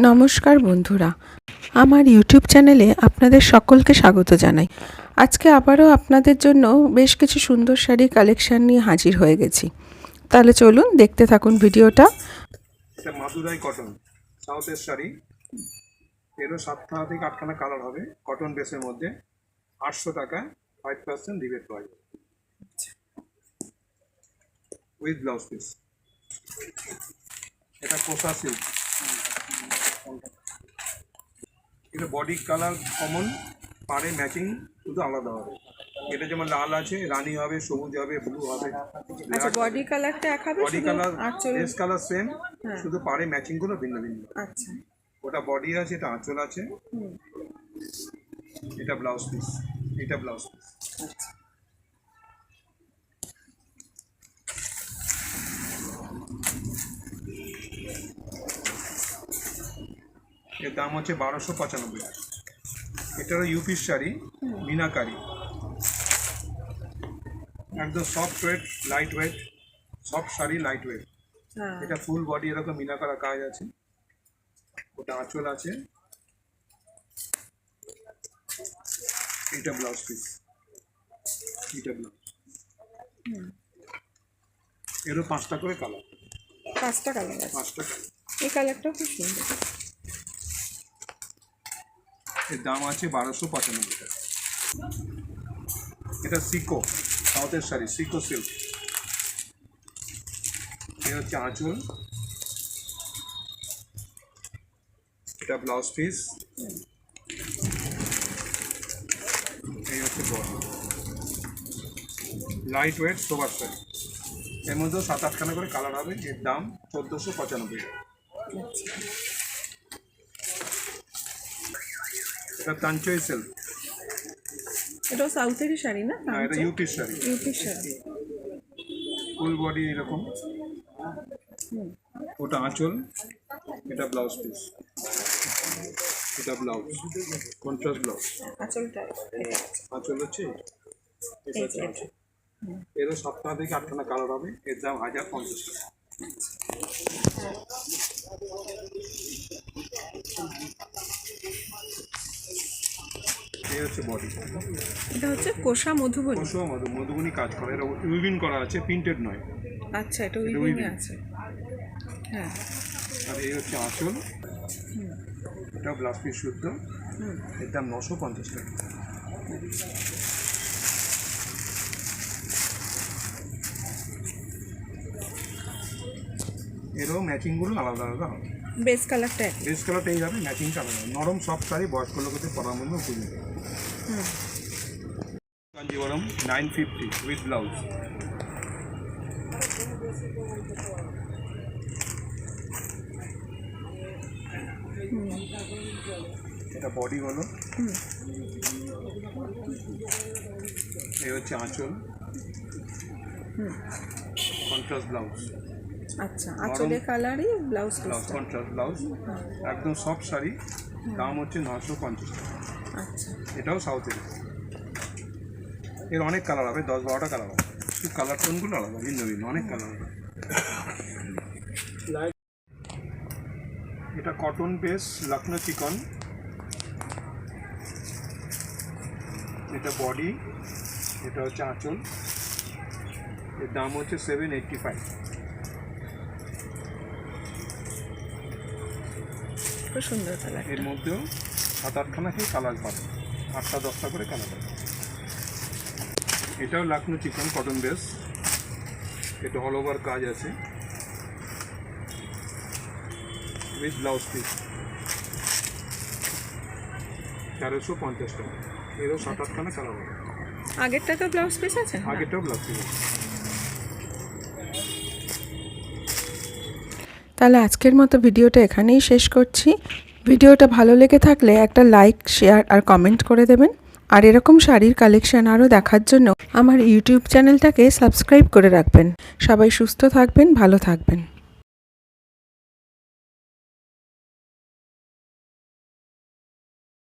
নমস্কার বন্ধুরা, আমার ইউটিউব চ্যানেলে আপনাদের সকলকে স্বাগত জানাই। আজকে আবারও আপনাদের জন্য বেশ কিছু সুন্দর শাড়ি কালেকশন নিয়ে হাজির হয়ে গেছি। তাহলে চলুন দেখতে থাকুন ভিডিওটা। এটা মাদুরাই কটন সাউথের শাড়ি, এরও 7 থেকে 8খানা কালার হবে। কটন বেসের মধ্যে 800 টাকা 5% রিবেট পাওয়া যাবে উইথ ব্লাউজ পিস। এটা কোসা সিল্ক, এটা বডি কালার কমন, পাড়ে ম্যাচিং শুধু আলাদা হবে। এটা যেমন লাল আছে, রানী হবে, সবুজ হবে, ব্লু হবে। আচ্ছা, বডি কালারটা এক হবে, body colour base colour same, শুধু পাড়ে ম্যাচিং গুলো ভিন্ন ভিন্ন। আচ্ছা, ওটা বডি আছে, এটা আঁচল আছে, এটা ব্লাউজ পিস, এটা ব্লাউজ পিস। আচ্ছা, এর দাম হচ্ছে 1295 টাকা। এটারও ইউপির শাড়ি, মিনাকারি, একদম soft weight, light weight, soft sari light weight. এটা ফুল বডি এরকম মিনা করা কাজ আছে, ওটা আঁচল আছে, এটা ব্লাউজ পিস, এটা ব্লাউজ। এরও 5টা করে কালার, 5টা কালার আছে। 5টা কালার। এই কালারটাও খুব সুন্দর। এর দাম আছে 1295 টাকা। এটা সিকো সাউথের শাড়ি, সিকো সিল্ক। এ হচ্ছে আঁচল, এটা ব্লাউজ পিস, এই হচ্ছে বডি। লাইট ওয়েট সোবার শাড়ি, এর মধ্যেও 7-8খানা করে কালার হবে। এর দাম 1495 টাকা। এটা তাঞ্চই সিল্ক, এটাও সাউথেরই শাড়ি না? এটা ইউপির শাড়ি, ইউপির শাড়ি। ফুল বডি এরকম, ওটা আঁচল, এটা ব্লাউজ পিস, এটা ব্লাউজ, কন্ট্রাস্ট ব্লাউজ। আঁচলটা আঁচল হচ্ছে এটা হচ্ছে আঁচল। এরও 7 থেকে 8খানা কালার হবে। এর দাম 1050 টাকা। এই হচ্ছে বডি, এটা হচ্ছে কোষা মধুবনী। কোষা মধুবনী কাজ করা, এটা উইভিং করা আছে, প্রিন্টেড নয়। আচ্ছা, এটা উইভিং আছে। হ্যাঁ, আর এই হচ্ছে আঁচল, এটা ব্লাউজ পিস শুদ্ধ। এর দাম 950 টাকা। এরও ম্যাচিংগুলো আলাদা আলাদা হবে। বেস কালারটা বেস কালারটা এই হবে, ম্যাচিংটা আলাদা। নরম সফট শাড়ি, বয়স্ক লোকেদের পরার মধ্যে উপযোগী। Kanjeevaram 950 with blouse. এটা বডি হলো, এই হচ্ছে আঁচল, কন্ট্রাস্ট ব্লাউজ। আচ্ছা, আঁচলের কালারই ব্লাউজ ব্লাউজ, কন্ট্রাস্ট ব্লাউজ, একদম সফট শাড়ি। দাম হচ্ছে 950 টাকা। আচ্ছা, এটাও সাউথের। এর অনেক কালার হবে, 10-12টা কালার হবে। শুধু কালার টোনগুলো আলাদা, ভিন্ন ভিন্ন অনেক কালার হবে। এটা কটন বেস লখনৌ চিকন, এটা বডি, এটা হচ্ছে আঁচল। এর দাম হচ্ছে 785। খুব সুন্দর কালার। এর মধ্যেও 7-8খানা কি কালার পাবে, 8টা-10টা করে কালার পাবে। এটাও লখনৌ চিকন কটন বেস, এটা অল ওভার কাজ আছে উইথ ব্লাউজ পিস, 1350 টাকা। এরও 7-8খানা কালার হবে। আগেরটা তো ব্লাউজ পিস আছে, আগেরটাও ব্লাউজ পিস আছে। তাহলে আজকের মতো ভিডিওটা এখানেই শেষ করছি। ভিডিওটা ভালো লেগে থাকলে একটা লাইক, শেয়ার আর কমেন্ট করে দেবেন। আর এরকম শাড়ির কালেকশন আরও দেখার জন্য আমার ইউটিউব চ্যানেলটাকে সাবস্ক্রাইব করে রাখবেন। সবাই সুস্থ থাকবেন, ভালো থাকবেন।